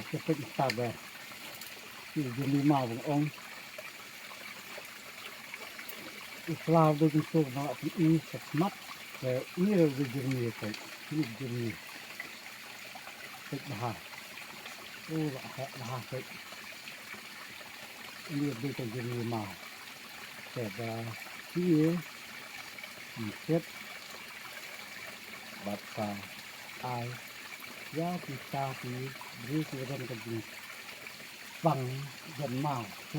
จะเป็นตาแบบที่จะมีมาขององค์อิสลามโดยเป็นตัวมาที่อีสัตมัดแต่นี่เราจะมีไปนี่จะมีเป็นบ้าโอ้บ้าเป็นนี่โดยจะมีมาแต่ที่เช็ดบัตรตาไอยาติตาที่บริสุทธิ์กันกันดีฟังยันมาโซ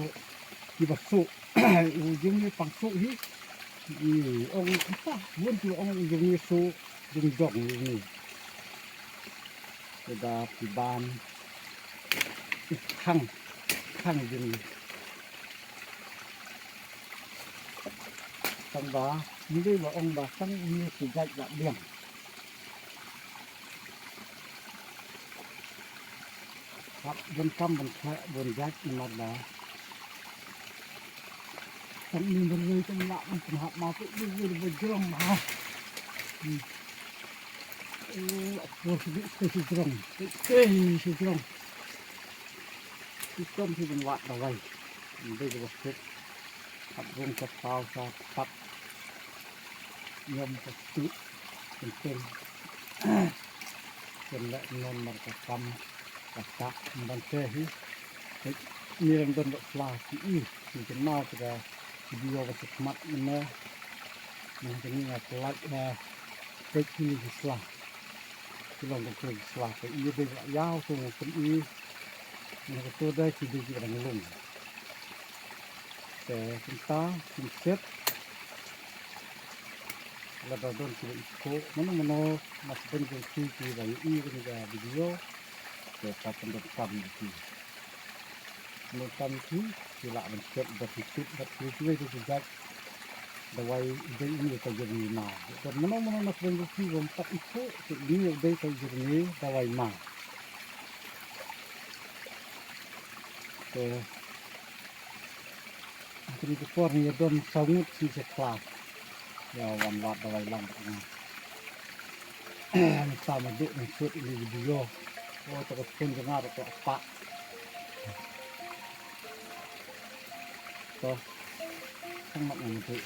ที่บัตรโซยังมีฟังโซนี้องค์ที่วนที่องค์ยังมีโซยังจ่องยังมีเวลาที่บ้านข้างยังมีตั้งบ่าไม่ได้ว่าองค์บ่าตั้งมีสิ่งใดแบบเลี้ยงครับบนคำบนแคบนยักษ์มาบ่าตั้งมีบนเลยจังหวะมันเป็นหักมาก็ยืดบนจ้องมาโอ้โหสิตรงสิตรงที่ต้มที่เป็นวัดเอาไว้ได้จะบอกเสร็จขับวงกับเปล่าซาตับยมกับติเป็นและนนมันกับกำกับตะมันเชื่อที่มีแรงดันแบบปลาที่ที่จะน่าจะดีกว่าสักมัดมันนะมันจะมีอะไรลักนะเด็กที่มีสลาที่ลองกับคนสลาไปอีเด็กยาวส่งคนอีมันก็ตัวได้ที่ดีกว่าลงแต่คุณตาคุณเช็ดแล้วก็โดนที่อีกโคมันมาเป็นคนที่แบบอีก็จะวิดีโอแต่ถ้าเป็นแบบทำที่มันทำที่ละมันเช็ดแบบติดแบบที่ไม่ได้จะจัดแต่ว่าได้อีก็จะมีมาแต่มันมาเป็นที่ผมตัดอีกโคที่นี่ได้ก็จะมีแต่ว่ามาแต่ทีนี้พวกนี้โดนสองนุที่จะคลาดยาววันวัดเอาไว้ลำนะตามมาดูในชุดวิดีโอโอ้แต่ก็คนจะง่ายแต่ปะก็ทั้งหมดมันคือ